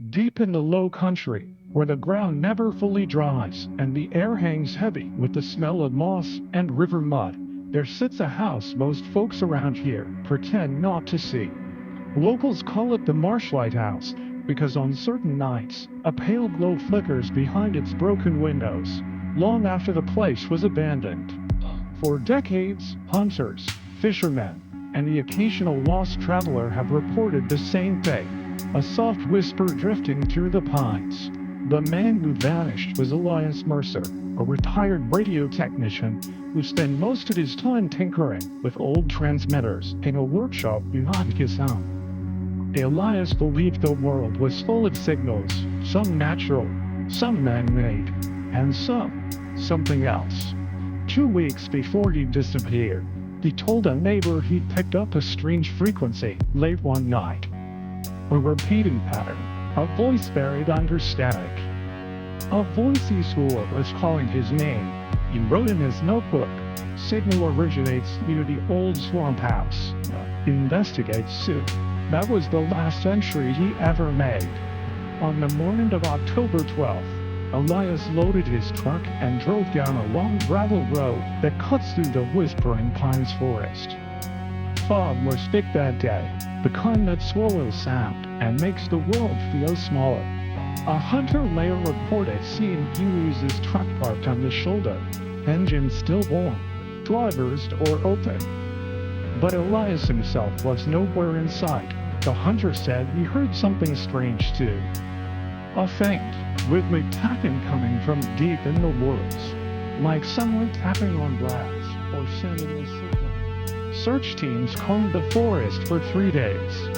Deep in the low country, where the ground never fully dries and the air hangs heavy with the smell of moss and river mud, there sits a house most folks around here pretend not to see. Locals call it the Marshlight House because on certain nights, a pale glow flickers behind its broken windows, long after the place was abandoned. For decades, hunters, fishermen, and the occasional lost traveler have reported the same thing, a soft whisper drifting through the pines. The man who vanished was Elias Mercer, a retired radio technician who spent most of his time tinkering with old transmitters in a workshop behind his home. Elias believed the world was full of signals, some natural, some man-made, and some something else. 2 weeks before he disappeared, he told a neighbor he'd picked up a strange frequency late one night. A repeating pattern, a voice buried under static. A voice he swore was calling his name. He wrote in his notebook, "Signal originates near the old swamp house. Investigate soon." That was the last entry he ever made. On the morning of October 12th, Elias loaded his truck and drove down a long gravel road that cuts through the whispering pines forest. Fog was thick that day, the kind that swallows sound and makes the world feel smaller. A hunter later reported seeing Elias's truck parked on the shoulder, engine still warm, driver's door open. But Elias himself was nowhere in sight. The hunter said he heard something strange too. A faint, rhythmic tapping coming from deep in the woods, like someone tapping on glass or sending a signal. Search teams combed the forest for 3 days.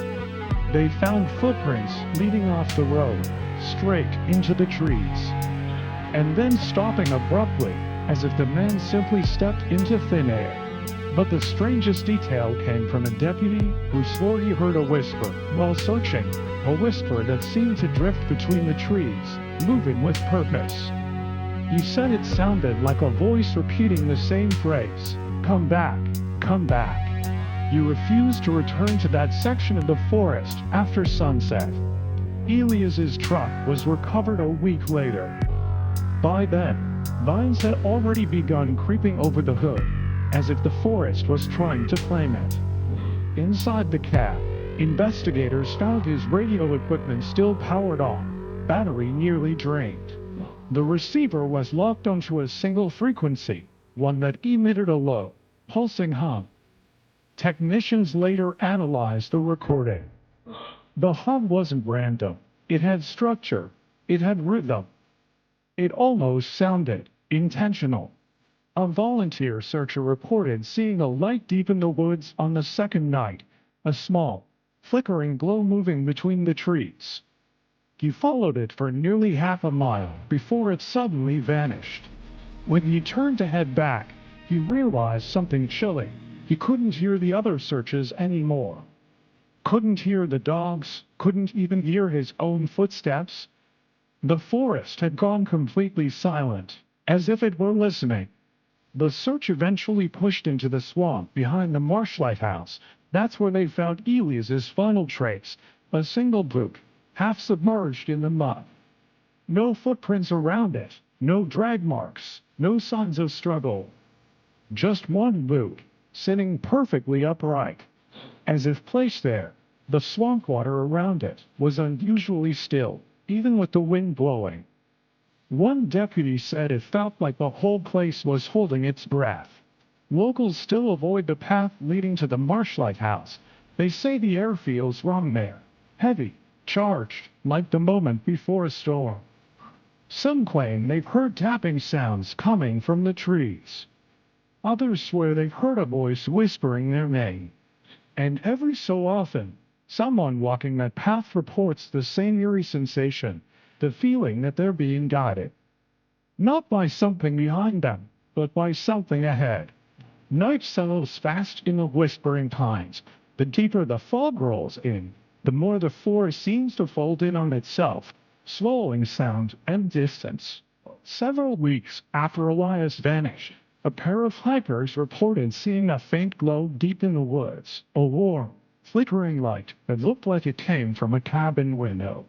They found footprints leading off the road, straight into the trees, and then stopping abruptly, as if the man simply stepped into thin air. But the strangest detail came from a deputy who swore he heard a whisper while searching, a whisper that seemed to drift between the trees, moving with purpose. He said it sounded like a voice repeating the same phrase, "Come back, come back." He refused to return to that section of the forest after sunset. Elias's truck was recovered a week later. By then, vines had already begun creeping over the hood, as if the forest was trying to claim it. Inside the cab, investigators found his radio equipment still powered on, battery nearly drained. The receiver was locked onto a single frequency, one that emitted a low, pulsing hum. Technicians later analyzed the recording. The hum wasn't random. It had structure. It had rhythm. It almost sounded intentional. A volunteer searcher reported seeing a light deep in the woods on the second night, a small, flickering glow moving between the trees. He followed it for nearly half a mile before it suddenly vanished. When he turned to head back, he realized something chilling. He couldn't hear the other searches anymore. Couldn't hear the dogs, couldn't even hear his own footsteps. The forest had gone completely silent, as if it were listening. The search eventually pushed into the swamp behind the Marshlight House. That's where they found Elias's final trace, a single boot, half submerged in the mud. No footprints around it, no drag marks, no signs of struggle. Just one boot, sitting perfectly upright, as if placed there. The swamp water around it was unusually still, even with the wind blowing. One deputy said it felt like the whole place was holding its breath. Locals still avoid the path leading to the Marshlight House. They say the air feels wrong there. Heavy, charged, like the moment before a storm. Some claim they've heard tapping sounds coming from the trees. Others swear they've heard a voice whispering their name. And every so often, someone walking that path reports the same eerie sensation, the feeling that they're being guided. Not by something behind them, but by something ahead. Night settles fast in the whispering pines. The deeper the fog rolls in, the more the forest seems to fold in on itself, swallowing sound and distance. Several weeks after Elias vanished, a pair of hikers reported seeing a faint glow deep in the woods, a warm, flickering light that looked like it came from a cabin window.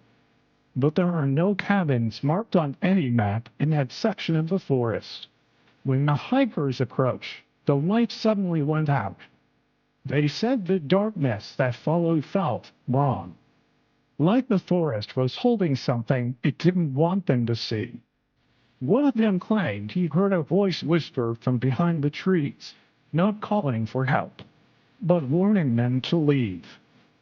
but there are no cabins marked on any map in that section of the forest. When the hikers approached, the light suddenly went out. They said the darkness that followed felt wrong, like the forest was holding something it didn't want them to see. One of them claimed he heard a voice whisper from behind the trees, not calling for help, but warning them to leave.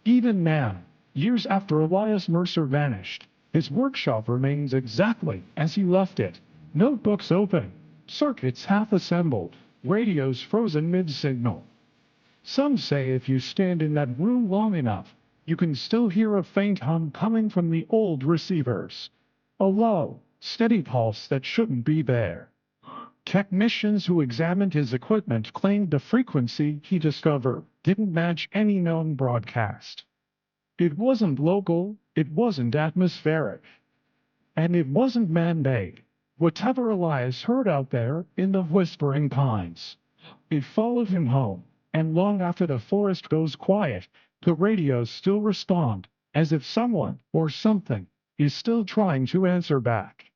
Even now, years after Elias Mercer vanished, his workshop remains exactly as he left it. Notebooks open, circuits half assembled, radios frozen mid-signal. Some say if you stand in that room long enough, you can still hear a faint hum coming from the old receivers. A low, steady pulse that shouldn't be there. Technicians who examined his equipment claimed the frequency he discovered didn't match any known broadcast. It wasn't local, it wasn't atmospheric, and it wasn't man-made. Whatever Elias heard out there in the whispering pines, it followed him home, and long after the forest goes quiet, the radios still respond, as if someone or something is still trying to answer back.